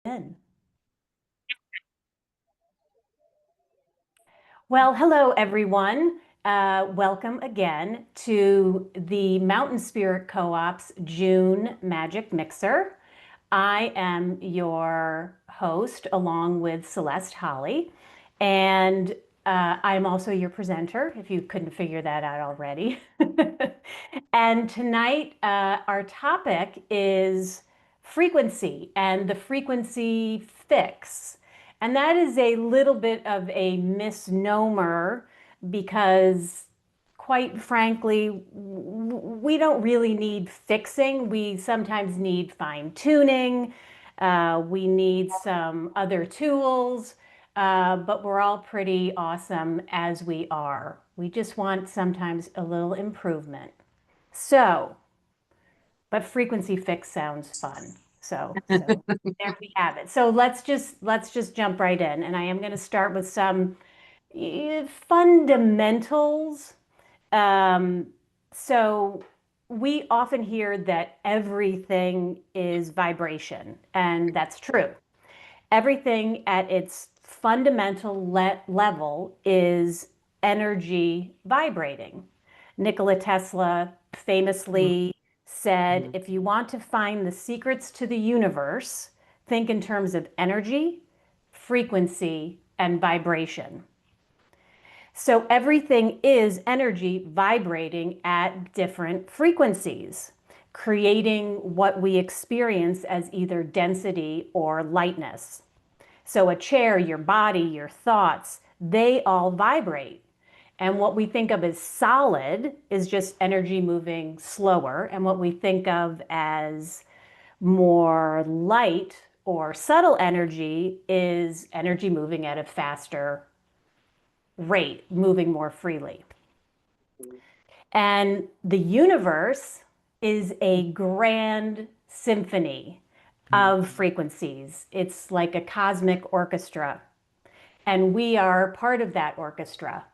In. Well, hello everyone. Welcome again to the Mountain Spirit Co-op's June Magic Mixer. I am your host along with Celeste Holly, and I'm also your presenter, if you couldn't figure that out already. And tonight, our topic is frequency and the frequency fix. And that is a little bit of a misnomer because, quite frankly, we don't really need fixing. We sometimes need fine tuning. We need some other tools, but we're all pretty awesome as we are. We just want sometimes a little improvement. So, but frequency fix sounds fun. So there we have it. So let's just jump right in. And I am going to start with some fundamentals. Um, so we often hear that everything is vibration, and that's true. Everything at its fundamental level is energy vibrating. Nikola Tesla famously said, if you want to find the secrets to the universe, think in terms of energy, frequency, and vibration. So everything is energy vibrating at different frequencies, creating what we experience as either density or lightness. So a chair, your body, your thoughts, they all vibrate. And what we think of as solid is just energy moving slower. And what we think of as more light or subtle energy is energy moving at a faster rate, moving more freely. And the universe is a grand symphony of frequencies. It's like a cosmic orchestra, and we are part of that orchestra.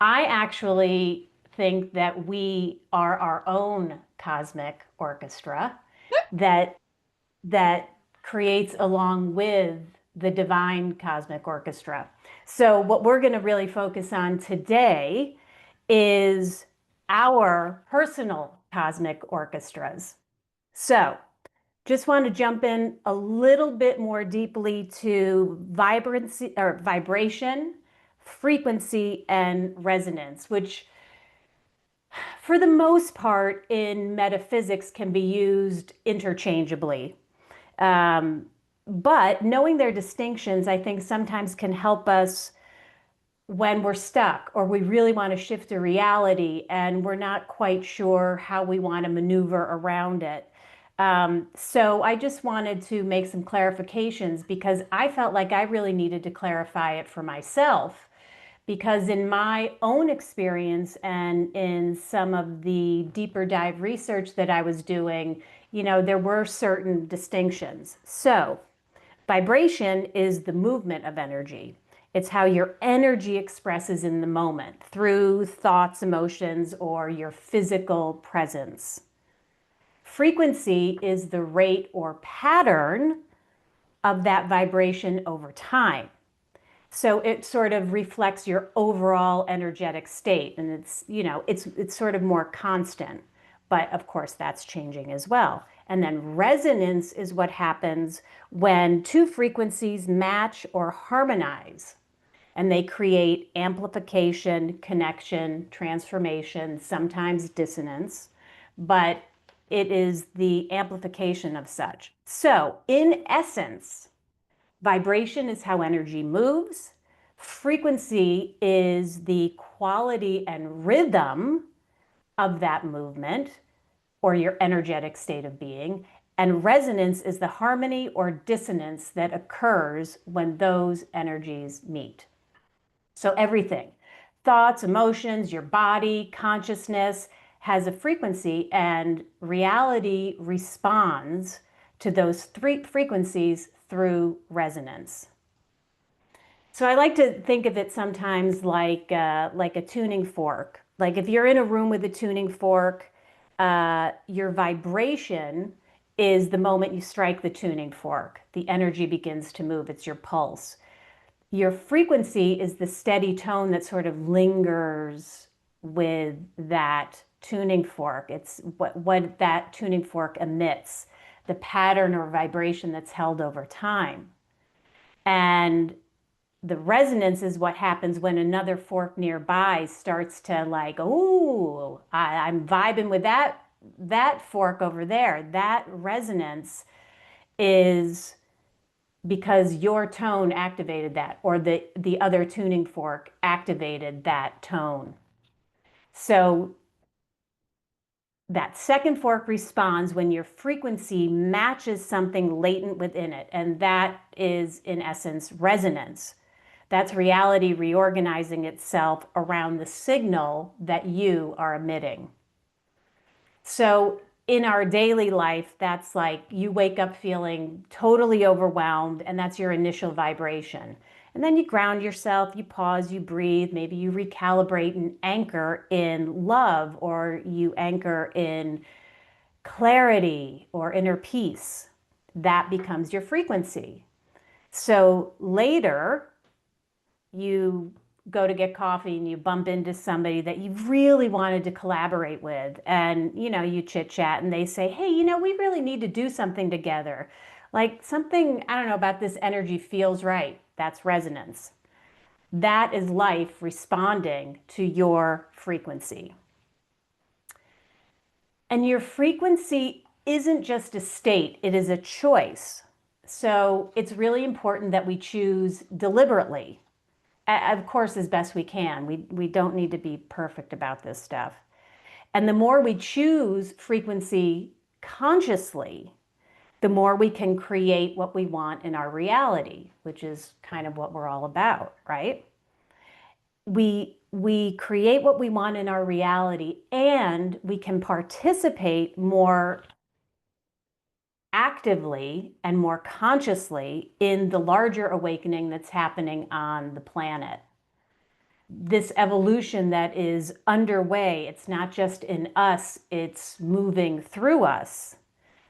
I actually think that we are our own cosmic orchestra that that creates along with the divine cosmic orchestra. So what we're going to really focus on today is our personal cosmic orchestras. So just want to jump in a little bit more deeply to vibrancy or vibration, frequency, and resonance, which for the most part in metaphysics can be used interchangeably. Um, but knowing their distinctions, I think sometimes can help us when we're stuck or we really want to shift a reality and we're not quite sure how we want to maneuver around it. So I just wanted to make some clarifications because I felt like I really needed to clarify it for myself. Because in my own experience and in some of the deeper dive research that I was doing, there were certain distinctions. So, vibration is the movement of energy. It's how your energy expresses in the moment through thoughts, emotions, or your physical presence. Frequency is the rate or pattern of that vibration over time. So it sort of reflects your overall energetic state, and it's sort of more constant, but of course that's changing as well. And then resonance is what happens when two frequencies match or harmonize, and they create amplification, connection, transformation, sometimes dissonance, but it is the amplification of such. So in essence, vibration is how energy moves. Frequency is the quality and rhythm of that movement or your energetic state of being. And resonance is the harmony or dissonance that occurs when those energies meet. So everything, thoughts, emotions, your body, consciousness has a frequency, and reality responds to those three frequencies through resonance. So I like to think of it sometimes like a tuning fork. Like if you're in a room with a tuning fork, your vibration is the moment you strike the tuning fork. The energy begins to move. It's your pulse. Your frequency is the steady tone that sort of lingers with that tuning fork. It's what that tuning fork emits, the pattern or vibration that's held over time. And the resonance is what happens when another fork nearby starts to like, ooh, I'm vibing with that fork over there. That resonance is because your tone activated that, or the other tuning fork activated that tone. So that second fork responds when your frequency matches something latent within it, and that is, in essence, resonance. That's reality reorganizing itself around the signal that you are emitting. So in our daily life, that's like you wake up feeling totally overwhelmed, and that's your initial vibration. And then you ground yourself, you pause, you breathe, maybe you recalibrate and anchor in love, or you anchor in clarity or inner peace. That becomes your frequency. So later, you go to get coffee and you bump into somebody that you really wanted to collaborate with, and you chit chat and they say, hey, we really need to do something together, like something, I don't know, about this energy feels right. That's resonance. That is life responding to your frequency. And your frequency isn't just a state, it is a choice. So it's really important that we choose deliberately, of course, as best we can. We don't need to be perfect about this stuff. And the more we choose frequency consciously, the more we can create what we want in our reality, which is kind of what we're all about, right? We create what we want in our reality, and we can participate more actively and more consciously in the larger awakening that's happening on the planet. This evolution that is underway, it's not just in us, it's moving through us.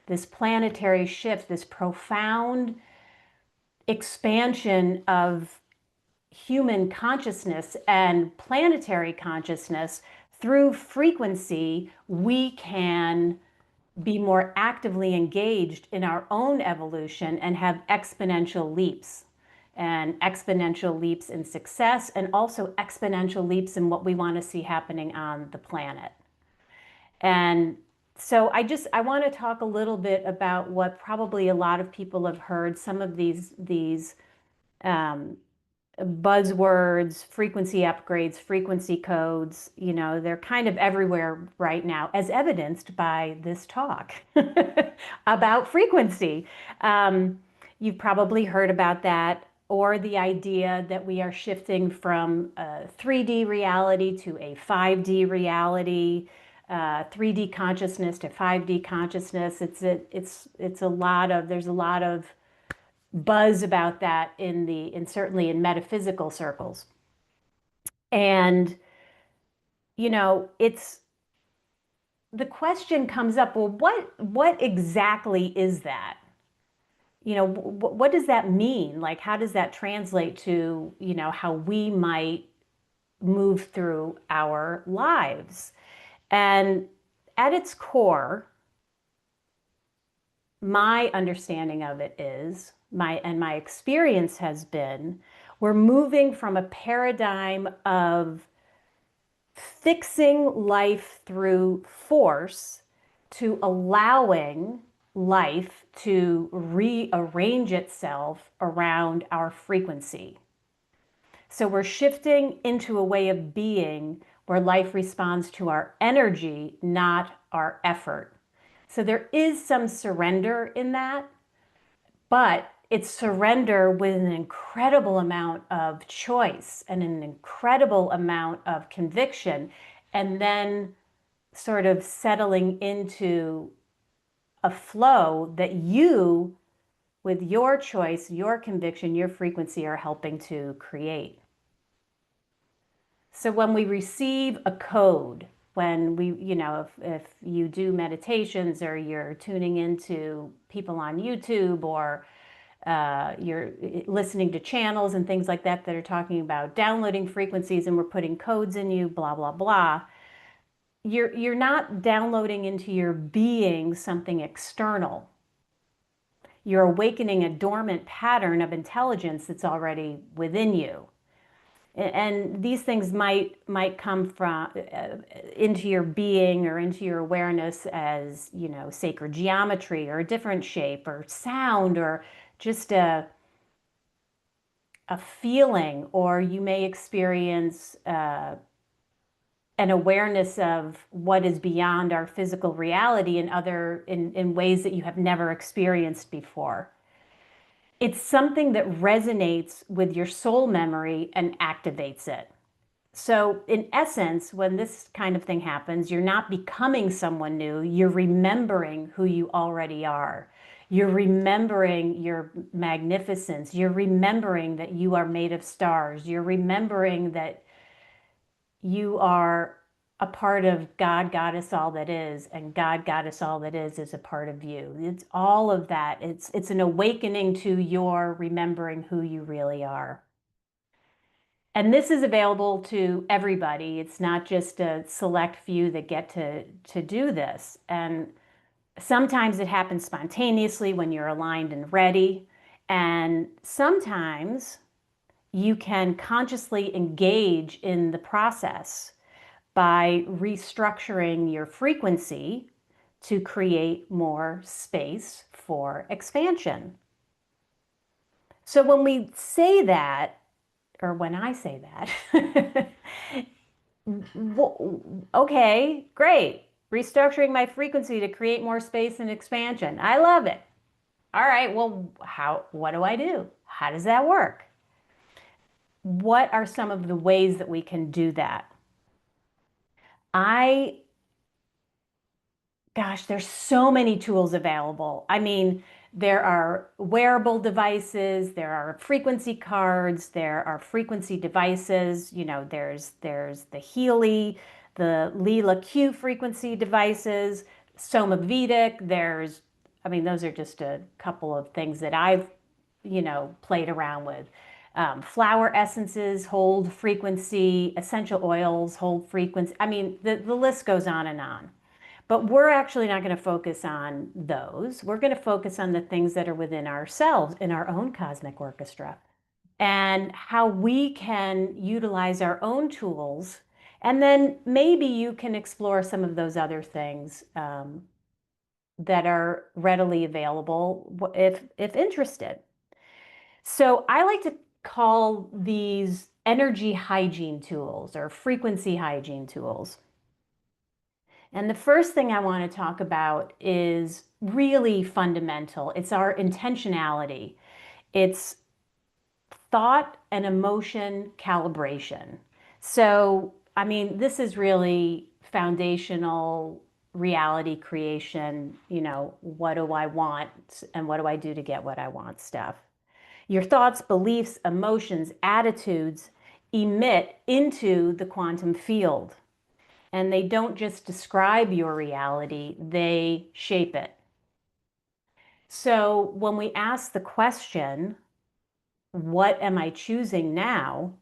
This planetary shift, this profound expansion of human consciousness and planetary consciousness through frequency, we can be more actively engaged in our own evolution and have exponential leaps, and exponential leaps in success, and also exponential leaps in what we want to see happening on the planet. And so I want to talk a little bit about what probably a lot of people have heard, some of these buzzwords, frequency upgrades, frequency codes. They're kind of everywhere right now, as evidenced by this talk about frequency. You've probably heard about that, or the idea that we are shifting from a 3D reality to a 5D reality, 3D consciousness to 5D consciousness. There's a lot of buzz about that certainly in metaphysical circles. And it's the question comes up, well, what exactly is that? What does that mean? Like, how does that translate to, how we might move through our lives? And at its core, my understanding of it is, my experience has been, we're moving from a paradigm of fixing life through force to allowing life to rearrange itself around our frequency. So we're shifting into a way of being where life responds to our energy, not our effort. So there is some surrender in that, but it's surrender with an incredible amount of choice and an incredible amount of conviction, and then sort of settling into a flow that you, with your choice, your conviction, your frequency, are helping to create. So when we receive a code, when we, if you do meditations or you're tuning into people on YouTube or you're listening to channels and things like that that are talking about downloading frequencies and we're putting codes in you, blah, blah, blah. You're not downloading into your being something external. You're awakening a dormant pattern of intelligence that's already within you. And these things might come from into your being or into your awareness as, sacred geometry or a different shape or sound or just a feeling, or you may experience an awareness of what is beyond our physical reality in ways that you have never experienced before. It's something that resonates with your soul memory and activates it. So in essence, when this kind of thing happens, you're not becoming someone new, you're remembering who you already are. You're remembering your magnificence. You're remembering that you are made of stars. You're remembering that you are a part of God, Goddess, all that is, and God, Goddess, all that is a part of you. It's all of that. It's an awakening to your remembering who you really are. And this is available to everybody. It's not just a select few that get to do this. And sometimes it happens spontaneously when you're aligned and ready. And sometimes you can consciously engage in the process by restructuring your frequency to create more space for expansion. So when we say that, or when I say that, okay, great. Restructuring my frequency to create more space and expansion. I love it. All right, well, what do I do? How does that work? What are some of the ways that we can do that? Gosh, there's so many tools available. I mean, there are wearable devices, there are frequency cards, there are frequency devices. There's the Healy, the Leela Q frequency devices, Somavedic. Those are just a couple of things that I've, played around with. Flower essences hold frequency, essential oils hold frequency. The list goes on and on. But we're actually not going to focus on those. We're going to focus on the things that are within ourselves, in our own cosmic orchestra, and how we can utilize our own tools. And then maybe you can explore some of those other things that are readily available if interested. So I like to call these energy hygiene tools or frequency hygiene tools. And the first thing I want to talk about is really fundamental. It's our intentionality. It's thought and emotion calibration. So, this is really foundational reality creation. What do I want and what do I do to get what I want stuff. Your thoughts, beliefs, emotions, attitudes emit into the quantum field. And they don't just describe your reality, they shape it. So when we ask the question, what am I choosing now?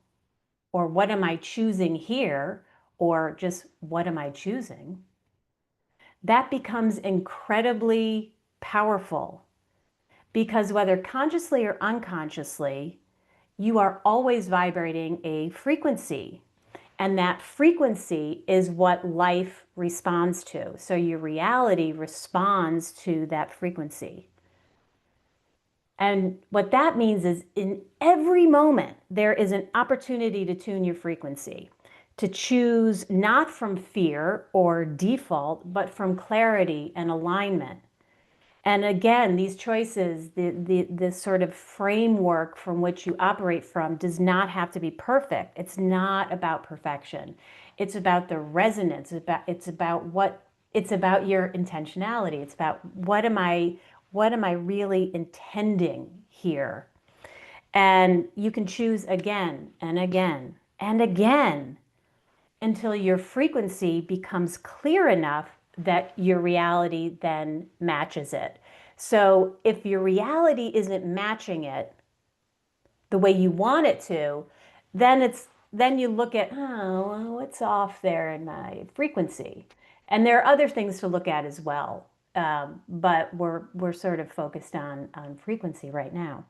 Or what am I choosing here? Or just what am I choosing? That becomes incredibly powerful because whether consciously or unconsciously, you are always vibrating a frequency. And that frequency is what life responds to. So your reality responds to that frequency. And what that means is in every moment, there is an opportunity to tune your frequency, to choose not from fear or default, but from clarity and alignment. And again, these choices, this sort of framework from which you operate from does not have to be perfect. It's not about perfection. It's about the resonance. It's about your intentionality. It's about what am I really intending here? And you can choose again and again and again. until your frequency becomes clear enough that your reality then matches it. So if your reality isn't matching it the way you want it to, then you look at, oh, what's off there in my frequency? And there are other things to look at as well. But we're sort of focused on frequency right now.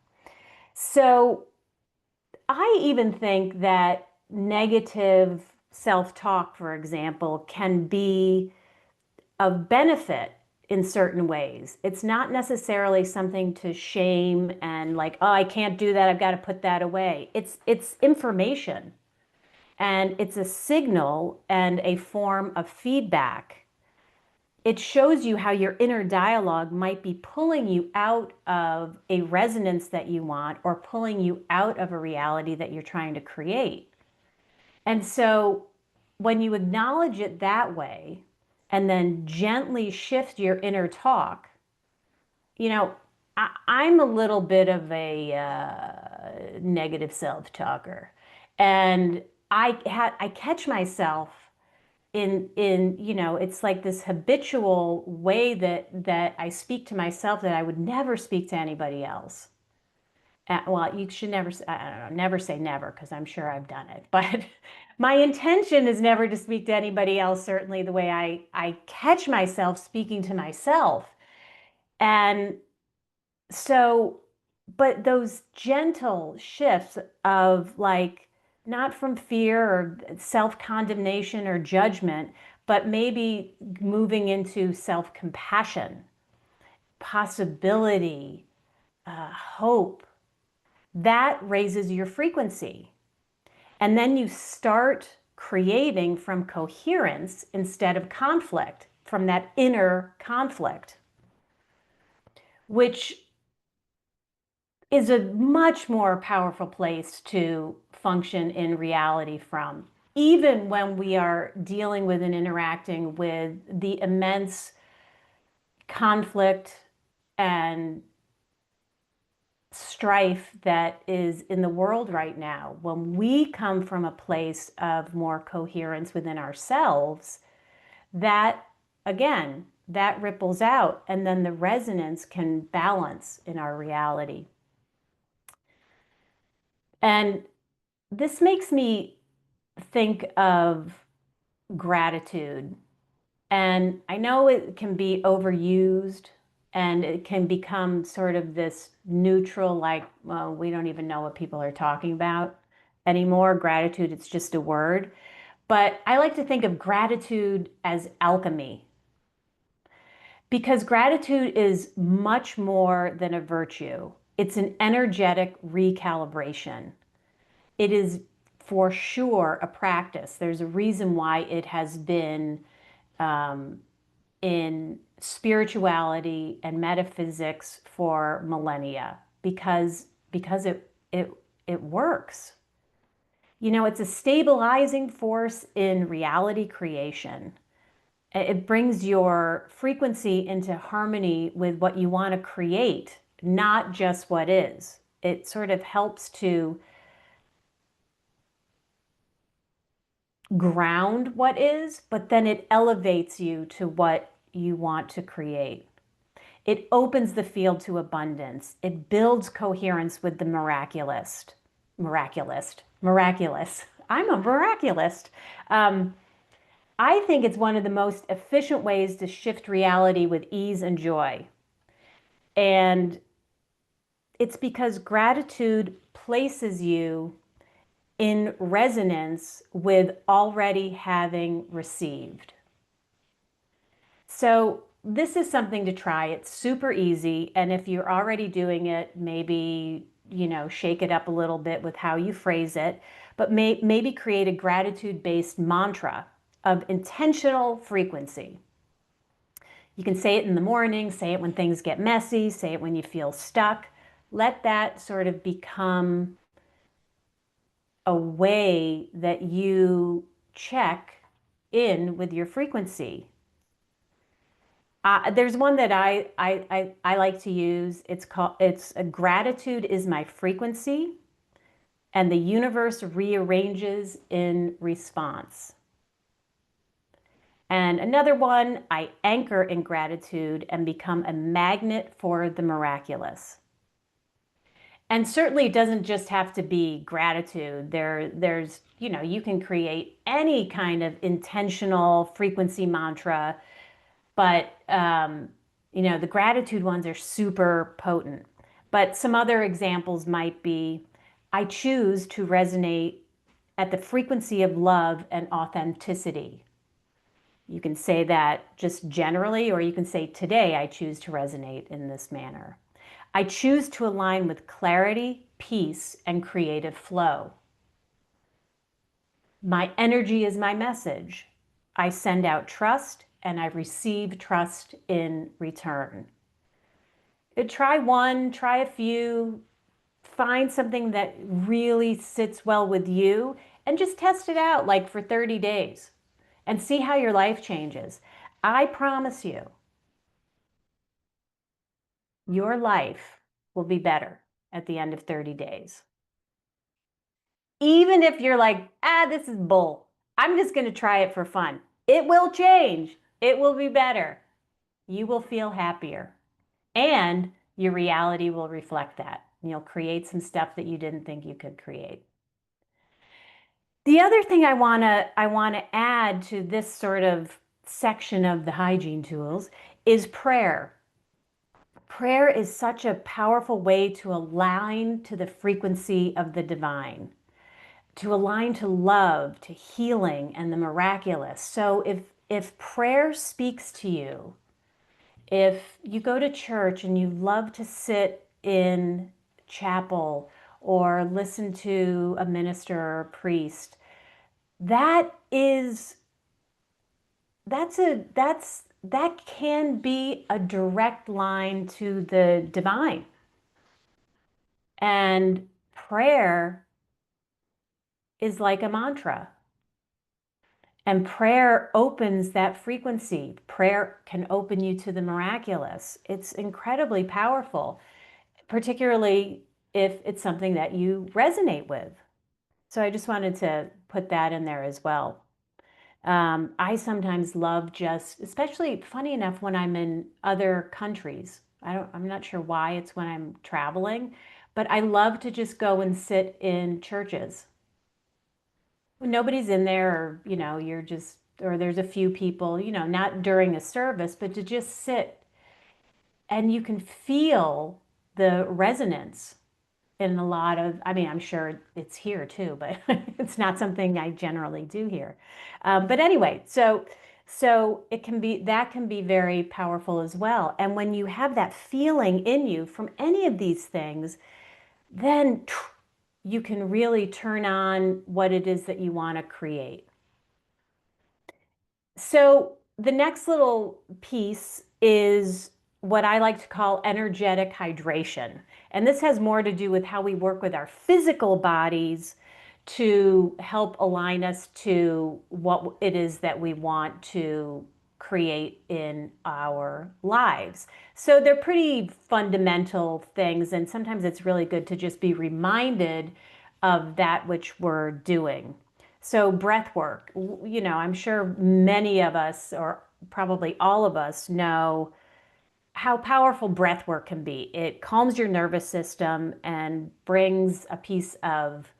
So I even think that negative self-talk, for example, can be of benefit in certain ways. It's not necessarily something to shame and like, oh, I can't do that. I've got to put that away. It's information and it's a signal and a form of feedback. It shows you how your inner dialogue might be pulling you out of a resonance that you want or pulling you out of a reality that you're trying to create. And so when you acknowledge it that way and then gently shift your inner talk, you know, I'm a little bit of a negative self-talker. And I catch myself in it's like this habitual way that I speak to myself that I would never speak to anybody else. Well, you should never, I don't know, never say never, because I'm sure I've done it. But my intention is never to speak to anybody else, certainly the way I catch myself speaking to myself. And so, but those gentle shifts of like, not from fear or self-condemnation or judgment, but maybe moving into self-compassion, possibility, hope, that raises your frequency. And then you start creating from coherence instead of conflict, from that inner conflict, which is a much more powerful place to function in reality from, even when we are dealing with and interacting with the immense conflict and strife that is in the world right now. When we come from a place of more coherence within ourselves, that again, that ripples out, and then the resonance can balance in our reality. And this makes me think of gratitude. And I know it can be overused and it can become sort of this neutral, like, well, we don't even know what people are talking about anymore. Gratitude, it's just a word. But I like to think of gratitude as alchemy, because gratitude is much more than a virtue. It's an energetic recalibration. It is for sure a practice. There's a reason why it has been in spirituality and metaphysics for millennia, because it works. You know, it's a stabilizing force in reality creation. It brings your frequency into harmony with what you want to create, not just what is. It sort of helps to ground what is, but then it elevates you to what you want to create. It opens the field to abundance. It builds coherence with the miraculous. Miraculous. I'm a miraculous. I think it's one of the most efficient ways to shift reality with ease and joy. And it's because gratitude places you in resonance with already having received. So this is something to try. It's super easy. And if you're already doing it, maybe, shake it up a little bit with how you phrase it, but maybe create a gratitude-based mantra of intentional frequency. You can say it in the morning, say it when things get messy, say it when you feel stuck. Let that sort of become a way that you check in with your frequency. There's one that I like to use. It's a gratitude is my frequency, and the universe rearranges in response. And another one, I anchor in gratitude and become a magnet for the miraculous. And certainly it doesn't just have to be gratitude. There's, you can create any kind of intentional frequency mantra, but the gratitude ones are super potent. But some other examples might be, I choose to resonate at the frequency of love and authenticity. You can say that just generally, or you can say, today I choose to resonate in this manner. I choose to align with clarity, peace, and creative flow. My energy is my message. I send out trust and I receive trust in return. Try one, try a few, find something that really sits well with you and just test it out like for 30 days and see how your life changes. I promise you, your life will be better at the end of 30 days. Even if you're like, this is bull, I'm just going to try it for fun. It will change. It will be better. You will feel happier. And your reality will reflect that. You'll create some stuff that you didn't think you could create. The other thing I want to add to this sort of section of the hygiene tools is prayer. Prayer is such a powerful way to align to the frequency of the divine, to align to love, to healing, and the miraculous. So if prayer speaks to you, if you go to church and you love to sit in chapel or listen to a minister or a priest, that is that can be a direct line to the divine. And prayer is like a mantra. And prayer opens that frequency. Prayer can open you to the miraculous. It's incredibly powerful, particularly if it's something that you resonate with. So I just wanted to put that in there as well. I sometimes love just, especially funny enough, when I'm in other countries. I'm not sure why it's when I'm traveling, but I love to just go and sit in churches. Nobody's in there, or, you're just, or there's a few people, not during a service, but to just sit and you can feel the resonance in a lot of, I mean, I'm sure it's here too, but it's not something I generally do here. But anyway, so it can be, that can be very powerful as well. And when you have that feeling in you from any of these things, then you can really turn on what it is that you want to create. So the next little piece is what I like to call energetic hydration. And this has more to do with how we work with our physical bodies to help align us to what it is that we want to create in our lives. So they're pretty fundamental things, and sometimes it's really good to just be reminded of that which we're doing. So breath work, I'm sure many of us, or probably all of us, know how powerful breath work can be. It calms your nervous system and brings peace of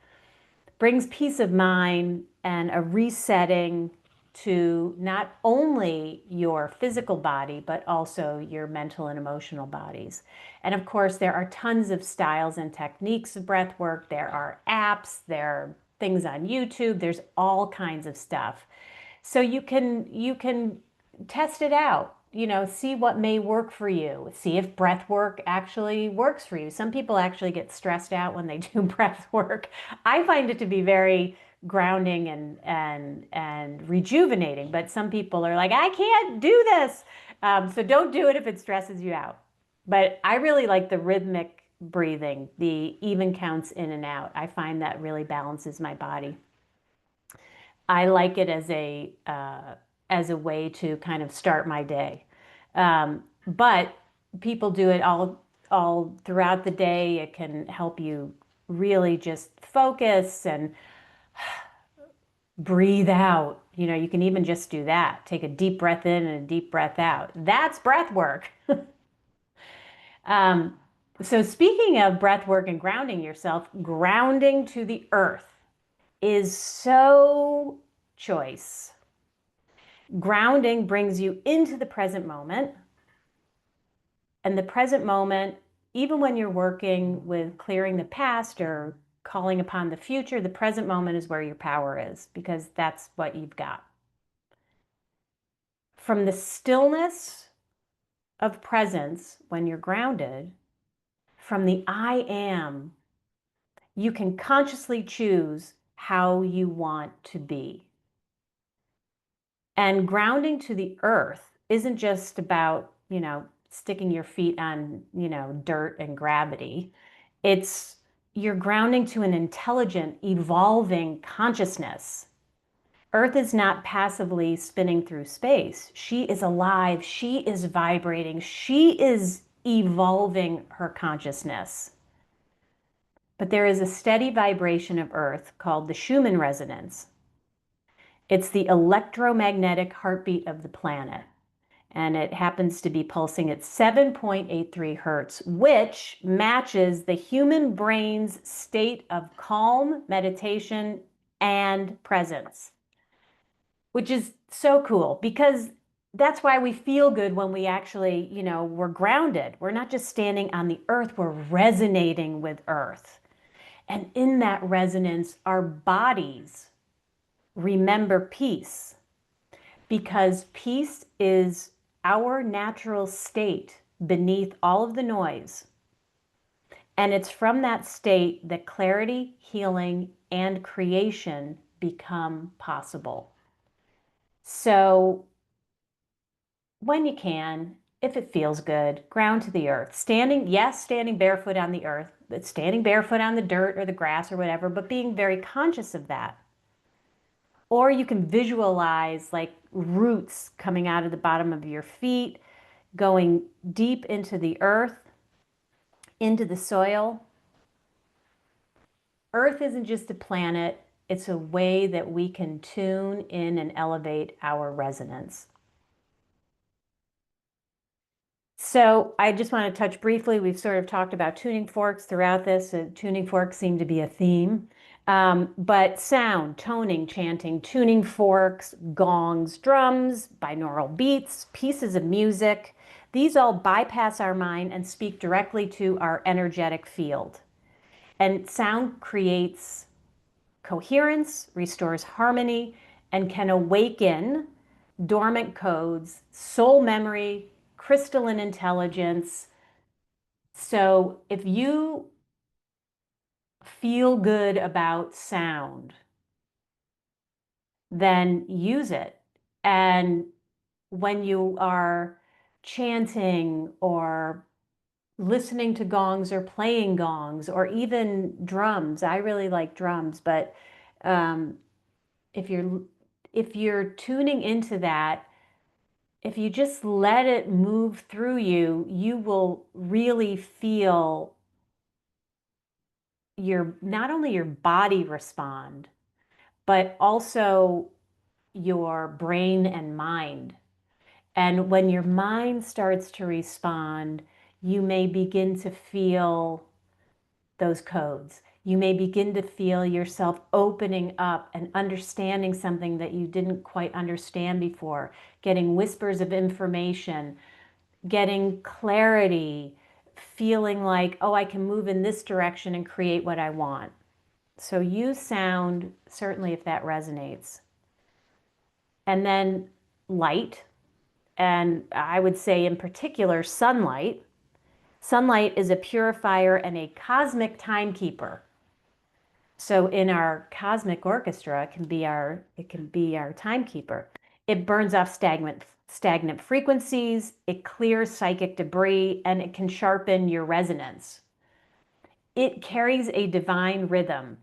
mind and a resetting to not only your physical body, but also your mental and emotional bodies. And of course, there are tons of styles and techniques of breath work. There are apps, there are things on YouTube, there's all kinds of stuff. So you can test it out, see what may work for you. See if breath work actually works for you. Some people actually get stressed out when they do breath work. I find it to be very grounding and rejuvenating, but some people are like, I can't do this. So don't do it if it stresses you out. But I really like the rhythmic breathing, the even counts in and out. I find that really balances my body. I like it as a way to kind of start my day. But people do it all throughout the day. It can help you really just focus and Breathe out. You can even just do that. Take a deep breath in and a deep breath out. That's breath work. Um, so speaking of breath work and grounding yourself, grounding to the earth is so choice. Grounding brings you into the present moment. And the present moment, even when you're working with clearing the past or calling upon the future, the present moment is where your power is because that's what you've got. From the stillness of presence when you're grounded, from the I am, you can consciously choose how you want to be. And grounding to the earth isn't just about, sticking your feet on, dirt and gravity. You're grounding to an intelligent, evolving consciousness. Earth is not passively spinning through space. She is alive. She is vibrating. She is evolving her consciousness. But there is a steady vibration of Earth called the Schumann resonance. It's the electromagnetic heartbeat of the planet. And it happens to be pulsing at 7.83 hertz, which matches the human brain's state of calm, meditation, and presence, which is so cool because that's why we feel good when we actually, we're grounded. We're not just standing on the earth, we're resonating with earth. And in that resonance, our bodies remember peace because peace is our natural state beneath all of the noise. And it's from that state that clarity, healing, and creation become possible. So when you can, if it feels good, ground to the earth. Standing barefoot on the earth, but standing barefoot on the dirt or the grass or whatever, but being very conscious of that. Or you can visualize like roots coming out of the bottom of your feet, going deep into the earth, into the soil. Earth isn't just a planet, it's a way that we can tune in and elevate our resonance. So I just want to touch briefly, we've sort of talked about tuning forks throughout this. Tuning forks seem to be a theme. But sound, toning, chanting, tuning forks, gongs, drums, binaural beats, pieces of music, these all bypass our mind and speak directly to our energetic field. And sound creates coherence, restores harmony, and can awaken dormant codes, soul memory, crystalline intelligence. So if you feel good about sound, then use it. And when you are chanting or listening to gongs or playing gongs or even drums, I really like drums, but um, if you're tuning into that, if you just let it move through you, you will really feel not only your body respond, but also your brain and mind. And when your mind starts to respond, you may begin to feel those codes. You may begin to feel yourself opening up and understanding something that you didn't quite understand before, getting whispers of information, getting clarity, feeling like, oh, I can move in this direction and create what I want. So use sound, certainly if that resonates. And then light, and I would say in particular sunlight. Sunlight is a purifier and a cosmic timekeeper. So in our cosmic orchestra, it can be our timekeeper. It burns off stagnant frequencies, it clears psychic debris, and it can sharpen your resonance. It carries a divine rhythm.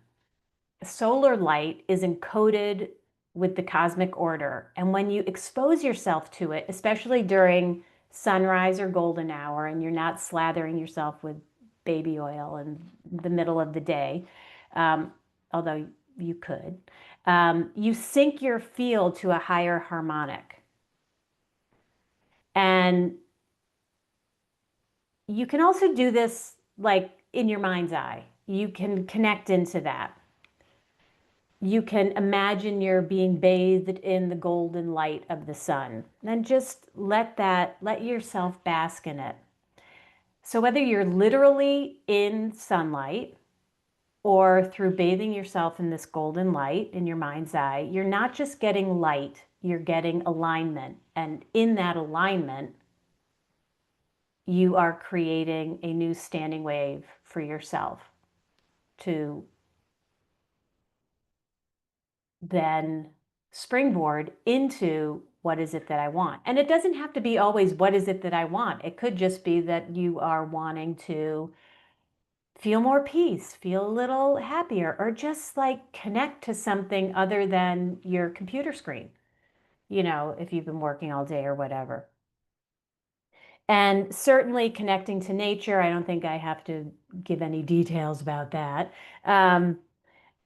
Solar light is encoded with the cosmic order. And when you expose yourself to it, especially during sunrise or golden hour, and you're not slathering yourself with baby oil in the middle of the day, although you could. You sync your field to a higher harmonic. And you can also do this like in your mind's eye. You can connect into that. You can imagine you're being bathed in the golden light of the sun. Then just let yourself bask in it. So whether you're literally in sunlight or through bathing yourself in this golden light in your mind's eye, you're not just getting light, you're getting alignment. And in that alignment, you are creating a new standing wave for yourself to then springboard into what is it that I want. And it doesn't have to be always what is it that I want. It could just be that you are wanting to feel more peace, feel a little happier, or just like connect to something other than your computer screen, if you've been working all day or whatever. And certainly connecting to nature, I don't think I have to give any details about that. Um,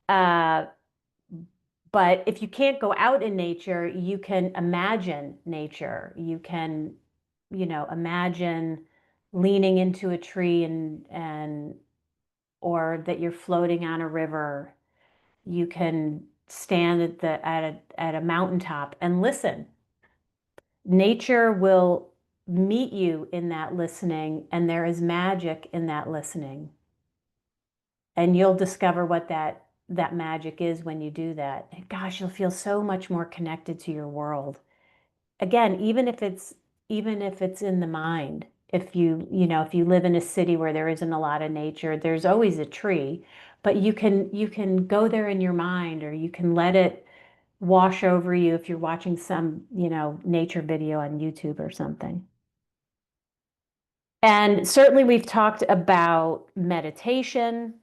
uh, But if you can't go out in nature, you can imagine nature. You can, imagine leaning into a tree and or that you're floating on a river. You can stand at a mountaintop and listen. Nature will meet you in that listening, and there is magic in that listening. And you'll discover what that magic is when you do that. And gosh, you'll feel so much more connected to your world. Again, even if it's in the mind. If you live in a city where there isn't a lot of nature, there's always a tree, but you can go there in your mind, or you can let it wash over you if you're watching some, nature video on YouTube or something. And certainly we've talked about meditation.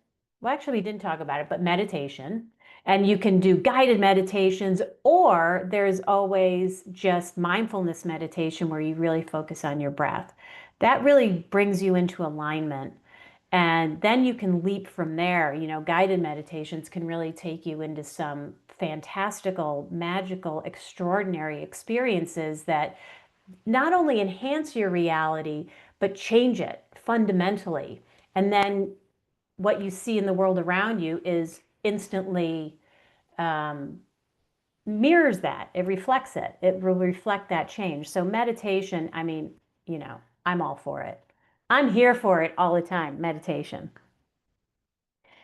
Well, actually, we didn't talk about it, but meditation. And you can do guided meditations, or there's always just mindfulness meditation where you really focus on your breath. That really brings you into alignment. And then you can leap from there. Guided meditations can really take you into some fantastical, magical, extraordinary experiences that not only enhance your reality, but change it fundamentally. And then what you see in the world around you is instantly mirrors that. It reflects it. It will reflect that change. So meditation, I mean, I'm all for it. I'm here for it all the time, meditation.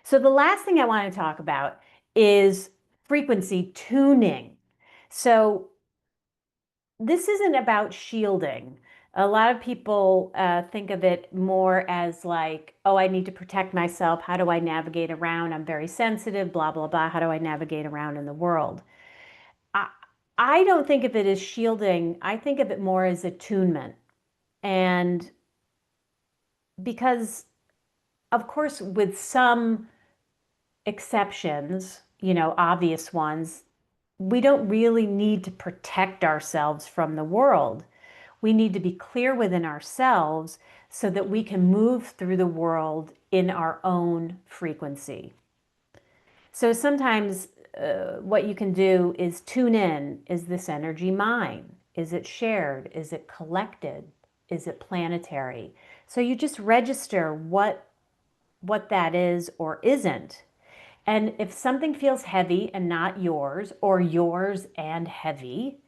So the last thing I want to talk about is frequency tuning. So this isn't about shielding. A lot of people think of it more as like, oh, I need to protect myself. How do I navigate around? I'm very sensitive, blah, blah, blah. How do I navigate around in the world? I, I don't think of it as shielding. I think of it more as attunement. And because, of course, with some exceptions, obvious ones, we don't really need to protect ourselves from the world. We need to be clear within ourselves so that we can move through the world in our own frequency. So sometimes what you can do is tune in. Is this energy mine? Is it shared? Is it collected? Is it planetary? So you just register what that is or isn't. And if something feels heavy and not yours, or yours and heavy,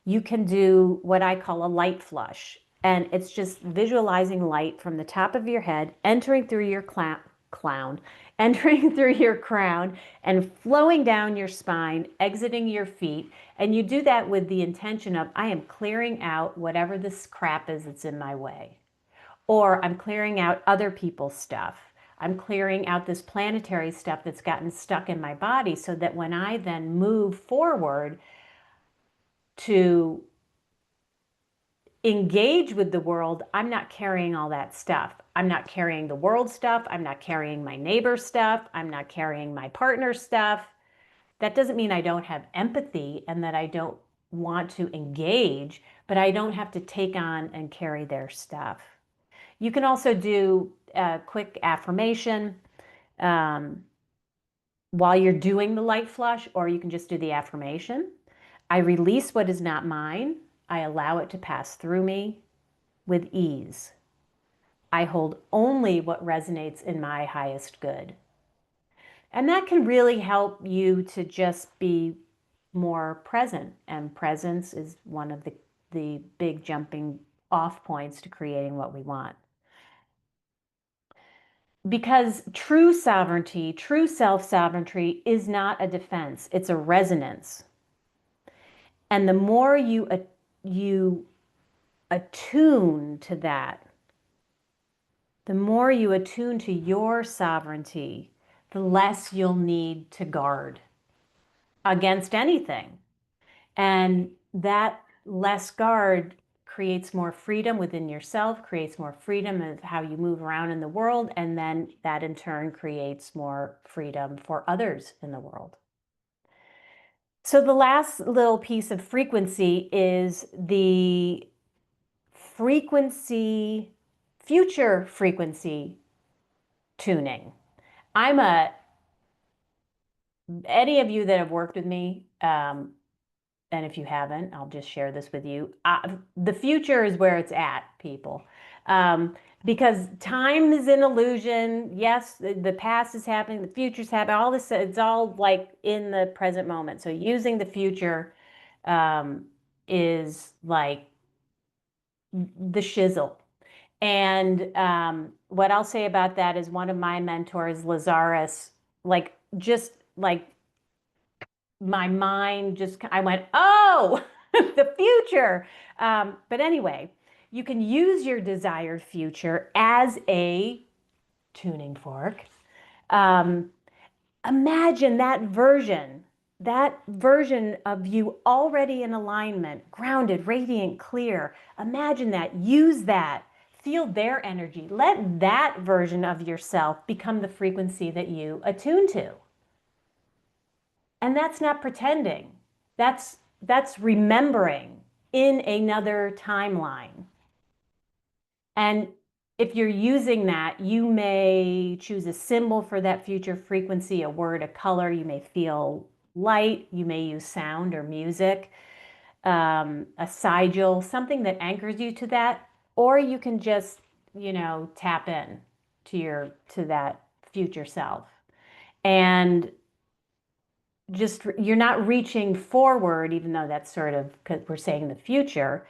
you can do what I call a light flush. And it's just visualizing light from the top of your head, entering through your entering through your crown and flowing down your spine, exiting your feet. And you do that with the intention of, I am clearing out whatever this crap is that's in my way. Or I'm clearing out other people's stuff. I'm clearing out this planetary stuff that's gotten stuck in my body, so that when I then move forward to engage with the world, I'm not carrying all that stuff. I'm not carrying the world stuff. I'm not carrying my neighbor's stuff. I'm not carrying my partner's stuff. That doesn't mean I don't have empathy and that I don't want to engage, but I don't have to take on and carry their stuff. You can also do a quick affirmation. while you're doing the light flush, or you can just do the affirmation. I release what is not mine. I allow it to pass through me with ease. I hold only what resonates in my highest good. And that can really help you to just be more present. And presence is one of the big jumping off points to creating what we want. Because true sovereignty, true self-sovereignty is not a defense, it's a resonance. And the more you attune to that, the more you attune to your sovereignty, the less you'll need to guard against anything. And that less guard creates more freedom within yourself, creates more freedom of how you move around in the world, and then that in turn creates more freedom for others in the world. So the last little piece of frequency is the frequency, future frequency tuning. Any of you that have worked with me, and if you haven't, I'll just share this with you. The future is where it's at, people. Because time is an illusion. Yes, the past is happening, the future's happening, all this, it's all like in the present moment. So using the future is like the shizzle. And what I'll say about that is one of my mentors, Lazarus, just like my mind just, I went, oh, the future. But anyway, you can use your desired future as a tuning fork. Imagine that version of you already in alignment, grounded, radiant, clear. Imagine that, use that, feel their energy. Let that version of yourself become the frequency that you attune to. And that's not pretending. That's remembering in another timeline. And if you're using that, you may choose a symbol for that future frequency, a word, a color. You may feel light. You may use sound or music, a sigil, something that anchors you to that. Or you can just, tap in to that future self. And just, you're not reaching forward, even though that's sort of, because we're saying the future,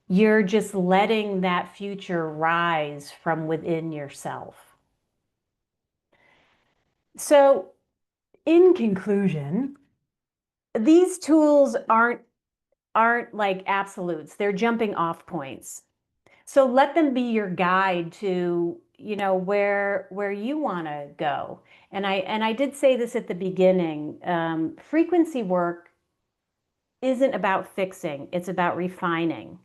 you're just letting that future rise from within yourself. So in conclusion, these tools aren't like absolutes. They're jumping off points. So let them be your guide to, where you want to go. And I did say this at the beginning, frequency work isn't about fixing, it's about refining.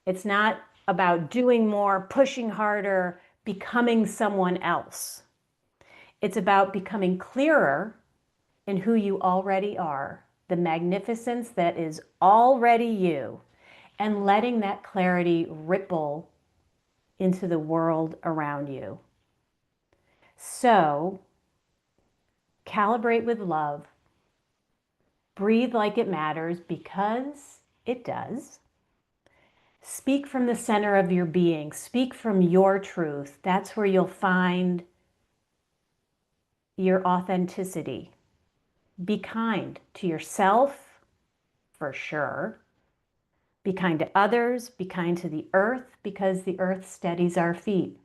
It's not about doing more, pushing harder, becoming someone else. It's about becoming clearer in who you already are, the magnificence that is already you, and letting that clarity ripple into the world around you. So, calibrate with love. Breathe like it matters, because it does. Speak from the center of your being. Speak from your truth. That's where you'll find your authenticity. Be kind to yourself, for sure. Be kind to others. Be kind to the earth, because the earth steadies our feet.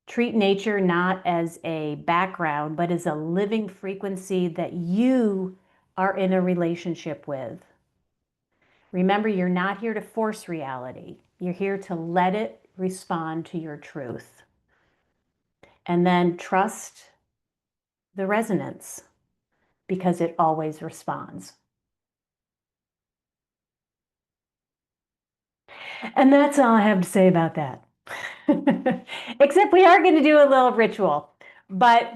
Treat nature not as a background, but as a living frequency that you are in a relationship with. Remember, you're not here to force reality. You're here to let it respond to your truth. And then trust the resonance, because it always responds. And that's all I have to say about that. Except we are going to do a little ritual. But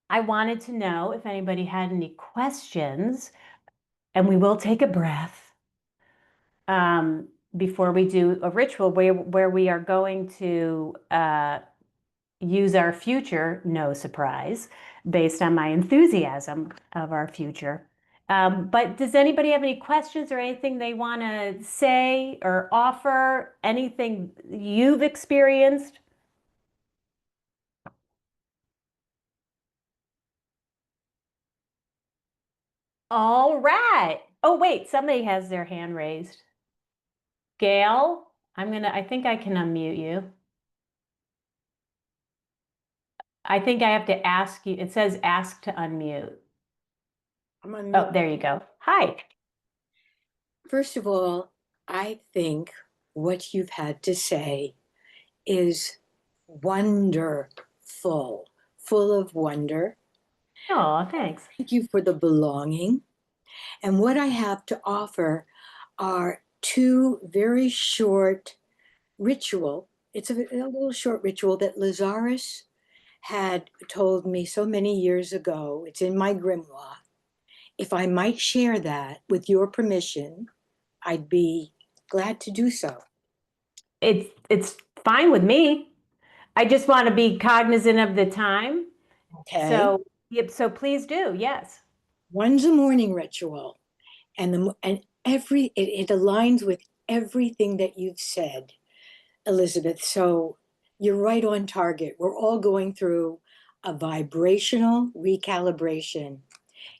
I wanted to know if anybody had any questions, and we will take a breath before we do a ritual where we are going to, use our future, no surprise, based on my enthusiasm of our future. But does anybody have any questions or anything they want to say or offer? Anything you've experienced? All right. Oh, wait, somebody has their hand raised. Gail, I think I can unmute you. I think I have to ask you. It says ask to unmute. Oh, there you go. Hi. First of all, I think what you've had to say is wonderful, full of wonder. Oh, thanks. Thank you for the belonging. And what I have to offer are two very short ritual. It's a little short ritual that Lazarus had told me so many years ago. It's in my grimoire. If I might share that with your permission, I'd be glad to do so. It's fine with me. I just want to be cognizant of the time. Okay. So, yep, so please do. Yes. One's a morning ritual, and it aligns with everything that you've said, Elizabeth. So you're right on target. We're all going through a vibrational recalibration.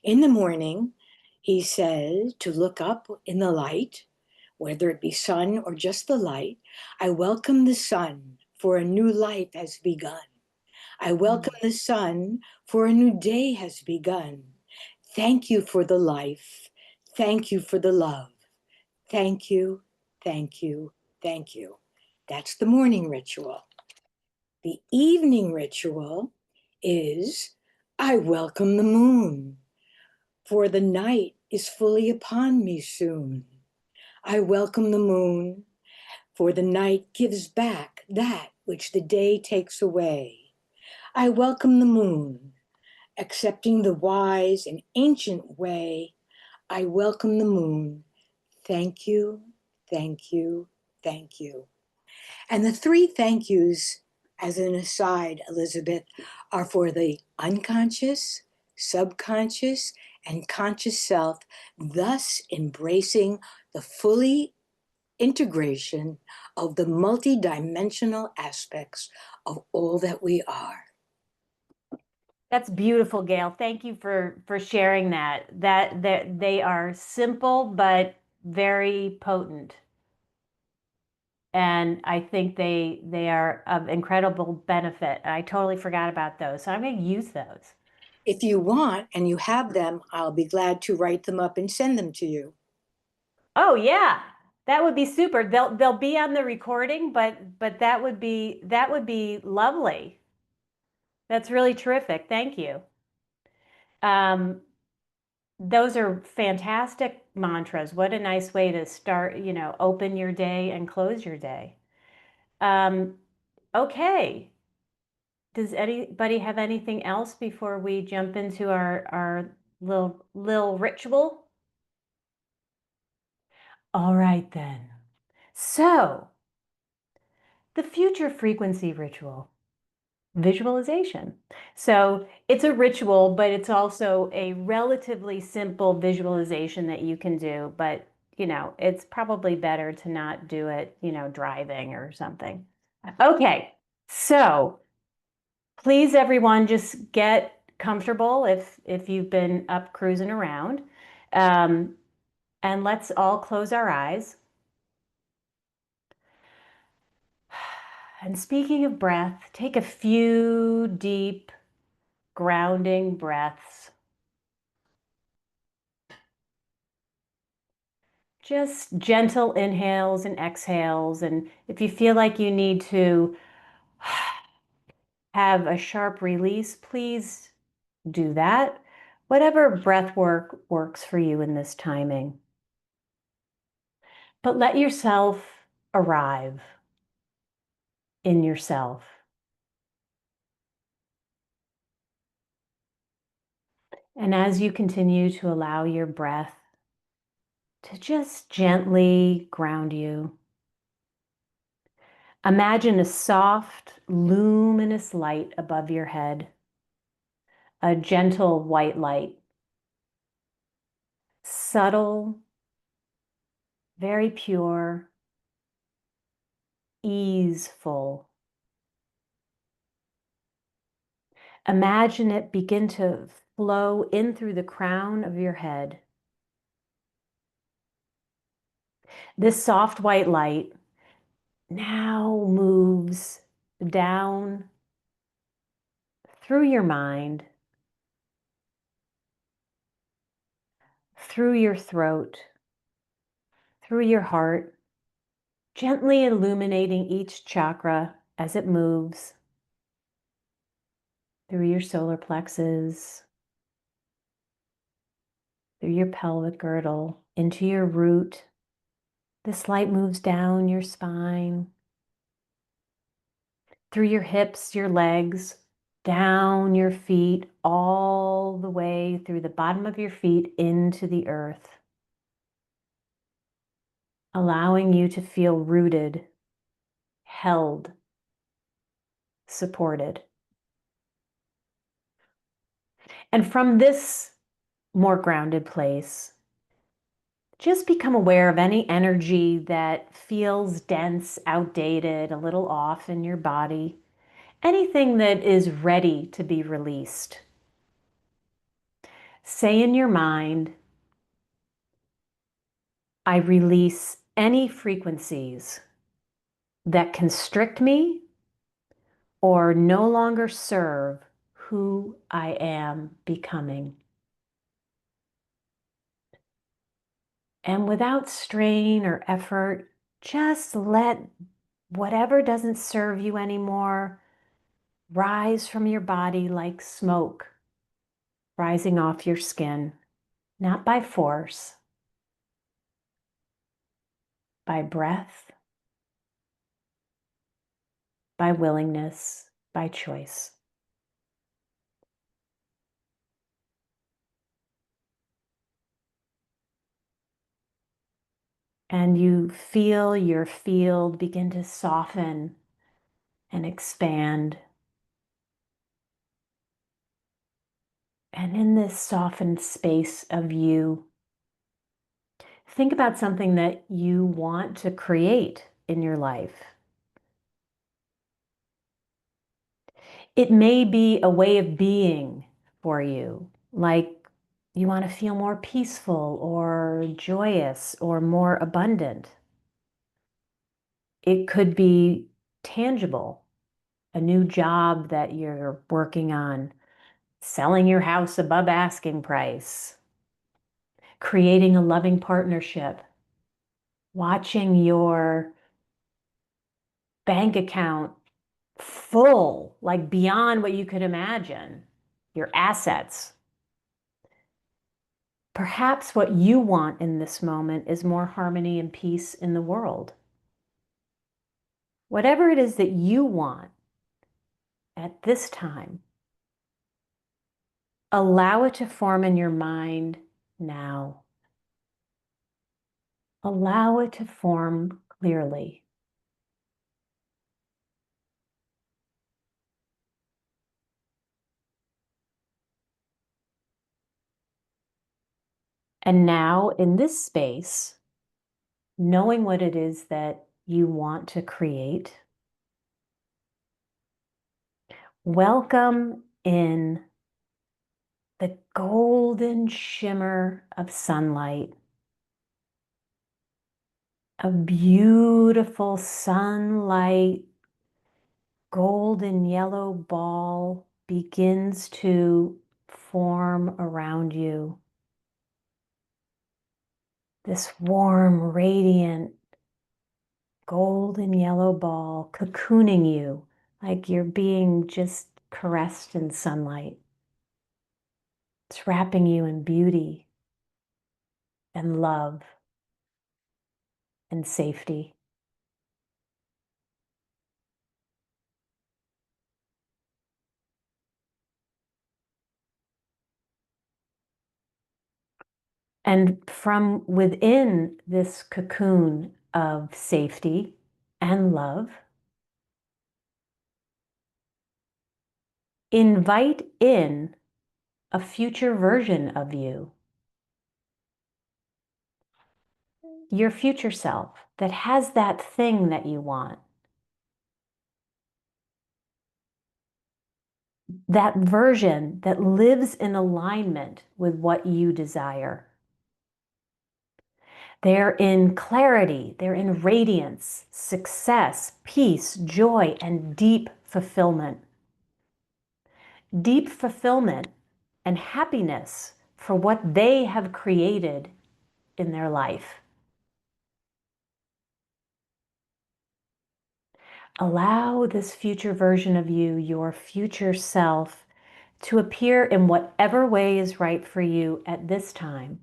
In the morning, he says to look up in the light, whether it be sun or just the light. I welcome the sun, for a new life has begun. I welcome the sun, for a new day has begun. Thank you for the life. Thank you for the love. Thank you, thank you, thank you. That's the morning ritual. The evening ritual is I welcome the moon, for the night is fully upon me soon. I welcome the moon, for the night gives back that which the day takes away. I welcome the moon, accepting the wise and ancient way. I welcome the moon. Thank you, thank you, thank you. And the three thank yous, as an aside, Elizabeth, are for the unconscious, subconscious, and conscious self, thus embracing the fully integration of the multidimensional aspects of all that we are. That's beautiful, Gail. Thank you for sharing that. That they are simple but very potent. And I think they are of incredible benefit. I totally forgot about those. So I'm going to use those. If you want and you have them, I'll be glad to write them up and send them to you. Oh yeah. That would be super. They'll be on the recording, but that would be lovely. That's really terrific. Thank you. Um, those are fantastic mantras. What a nice way to start, open your day and close your day. Um, okay. Does anybody have anything else before we jump into our little ritual? All right then. So, the future frequency ritual. Visualization. So it's a ritual, but it's also a relatively simple visualization that you can do. But, it's probably better to not do it, driving or something. Okay. So please, everyone, just get comfortable if you've been up cruising around. Um, and let's all close our eyes. And speaking of breath, take a few deep grounding breaths. Just gentle inhales and exhales. And if you feel like you need to have a sharp release, please do that. Whatever breath work works for you in this timing. But let yourself arrive in yourself. And as you continue to allow your breath to just gently ground you, Imagine a soft, luminous light above your head, a gentle white light, subtle, very pure, easeful. Imagine it begin to flow in through the crown of your head. This soft white light now moves down through your mind, through your throat, through your heart, gently illuminating each chakra as it moves through your solar plexus, through your pelvic girdle, into your root. This light moves down your spine, through your hips, your legs, down your feet, all the way through the bottom of your feet into the earth, allowing you to feel rooted, held, supported. And from this more grounded place, just become aware of any energy that feels dense, outdated, a little off in your body, anything that is ready to be released. Say in your mind, I release any frequencies that constrict me or no longer serve who I am becoming. And without strain or effort, just let whatever doesn't serve you anymore rise from your body like smoke rising off your skin, not by force, by breath, by willingness, by choice. And you feel your field begin to soften and expand. And in this softened space of you, think about something that you want to create in your life. It may be a way of being for you, like you want to feel more peaceful or joyous or more abundant. It could be tangible, a new job that you're working on, selling your house above asking price, creating a loving partnership, watching your bank account full, like beyond what you could imagine, your assets. Perhaps what you want in this moment is more harmony and peace in the world. Whatever it is that you want at this time, allow it to form in your mind now. Allow it to form clearly. And now in this space, knowing what it is that you want to create, welcome in the golden shimmer of sunlight. A beautiful sunlight, golden yellow ball begins to form around you. This warm, radiant, golden yellow ball cocooning you like you're being just caressed in sunlight. It's wrapping you in beauty and love and safety. And from within this cocoon of safety and love, Invite in a future version of you, your future self that has that thing that you want, that version that lives in alignment with what you desire. They're in clarity, they're in radiance, success, peace, joy, and deep fulfillment. Deep fulfillment and happiness for what they have created in their life. Allow this future version of you, your future self, to appear in whatever way is right for you at this time.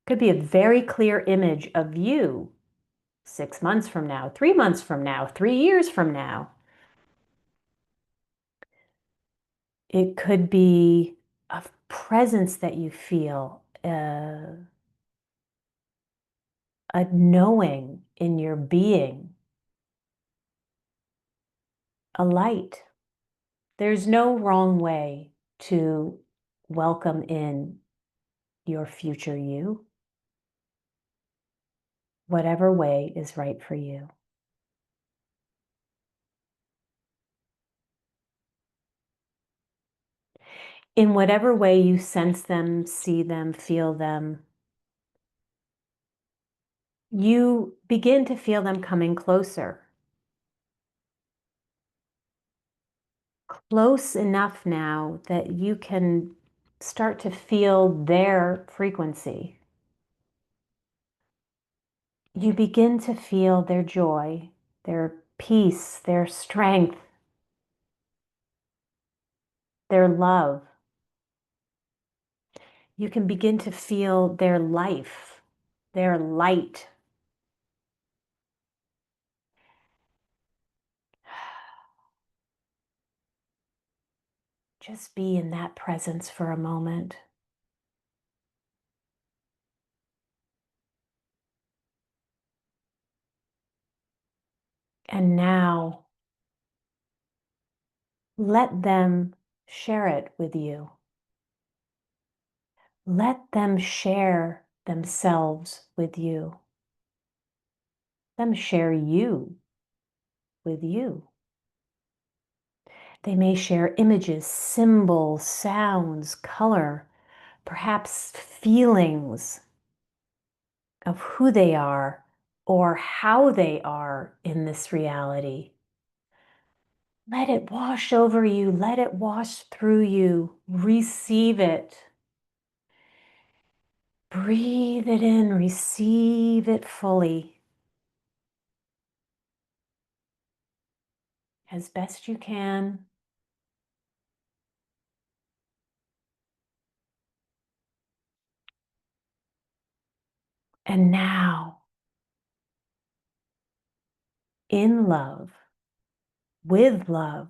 Could be a very clear image of you 6 months from now, 3 months from now, 3 years from now. It could be a presence that you feel, a knowing in your being, a light. There's no wrong way to welcome in your future you, whatever way is right for you. In whatever way you sense them, see them, feel them, you begin to feel them coming closer. Close enough now that you can start to feel their frequency. You begin to feel their joy, their peace, their strength, their love. You can begin to feel their life, their light. Just be in that presence for a moment. And now, let them share it with you. Let them share themselves with you. Let them share you with you. They may share images, symbols, sounds, color, perhaps feelings of who they are or how they are in this reality. Let it wash over you. Let it wash through you. Receive it. Breathe it in. Receive it fully as best you can. And now, in love, with love,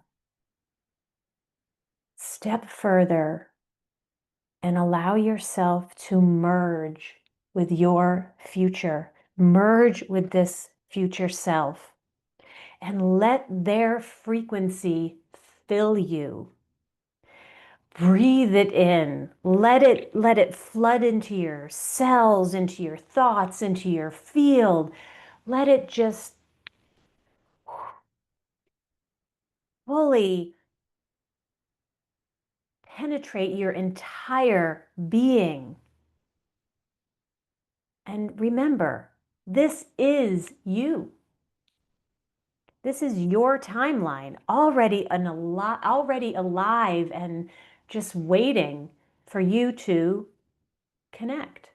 step further and allow yourself to merge with your future. Merge with this future self and let their frequency fill you. Breathe it in. Let it flood into your cells, into your thoughts, into your field. Let it just fully penetrate your entire being. And remember, this is you. This is your timeline, already alive and just waiting for you to connect,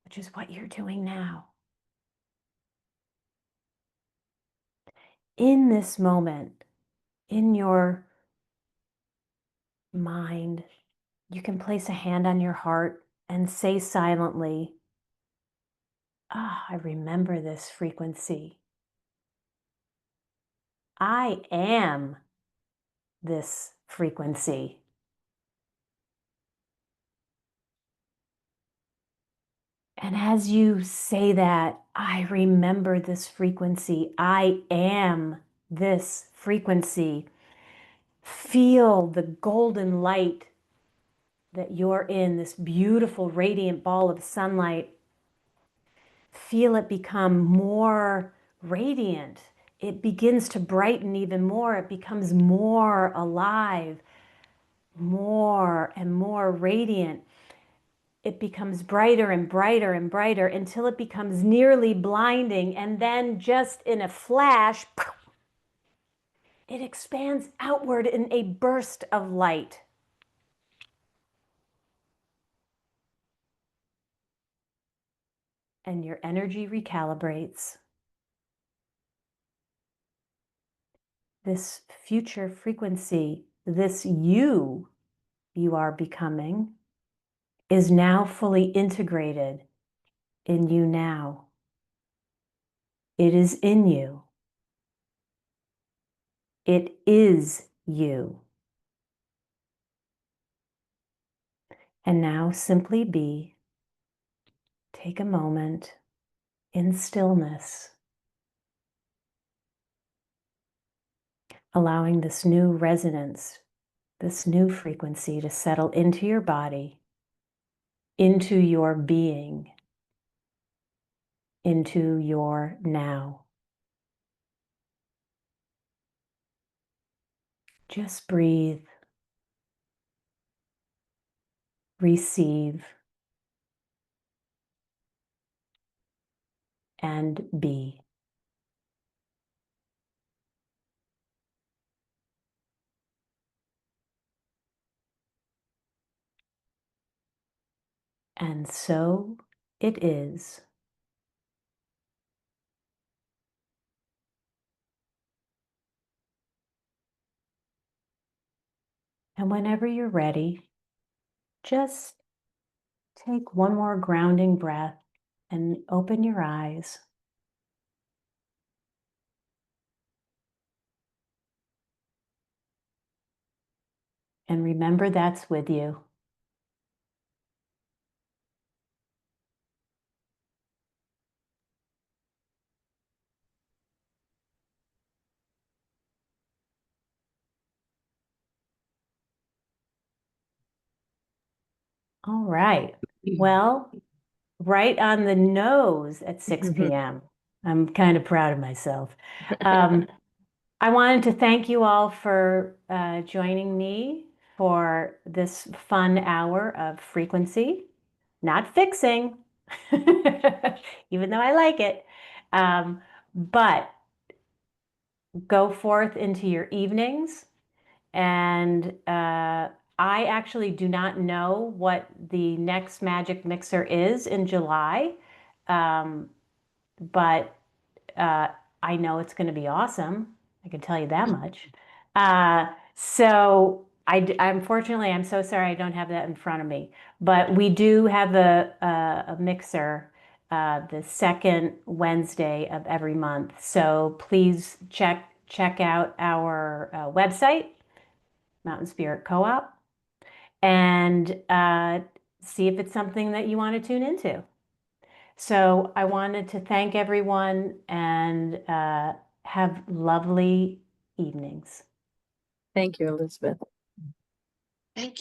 which is what you're doing now. In this moment, in your mind, you can place a hand on your heart and say silently, I remember this frequency. I am this frequency. And as you say that, I remember this frequency. I am this frequency. Feel the golden light that you're in, this beautiful radiant ball of sunlight. Feel it become more radiant. It begins to brighten even more. It becomes more alive, more and more radiant. It becomes brighter and brighter and brighter until it becomes nearly blinding. And then just in a flash, it expands outward in a burst of light. And your energy recalibrates. This future frequency, this you are becoming, is now fully integrated in you now. It is in you. It is you. And now simply be. Take a moment in stillness, allowing this new resonance, this new frequency to settle into your body, into your being, into your now. Just breathe, receive, and be. And so it is. And whenever you're ready, just take one more grounding breath and open your eyes. And remember that's with you. All right. Well, right on the nose at 6 p.m. I'm kind of proud of myself. I wanted to thank you all for joining me for this fun hour of frequency, not fixing, even though I like it. But go forth into your evenings. And I actually do not know what the next magic mixer is in July, but I know it's going to be awesome. I can tell you that much. So unfortunately, I'm so sorry I don't have that in front of me. But we do have a mixer the second Wednesday of every month. So please check out our website, Mountain Spirit Co-op, and see if it's something that you want to tune into. So I wanted to thank everyone and have lovely evenings. Thank you, Elizabeth. Thank you.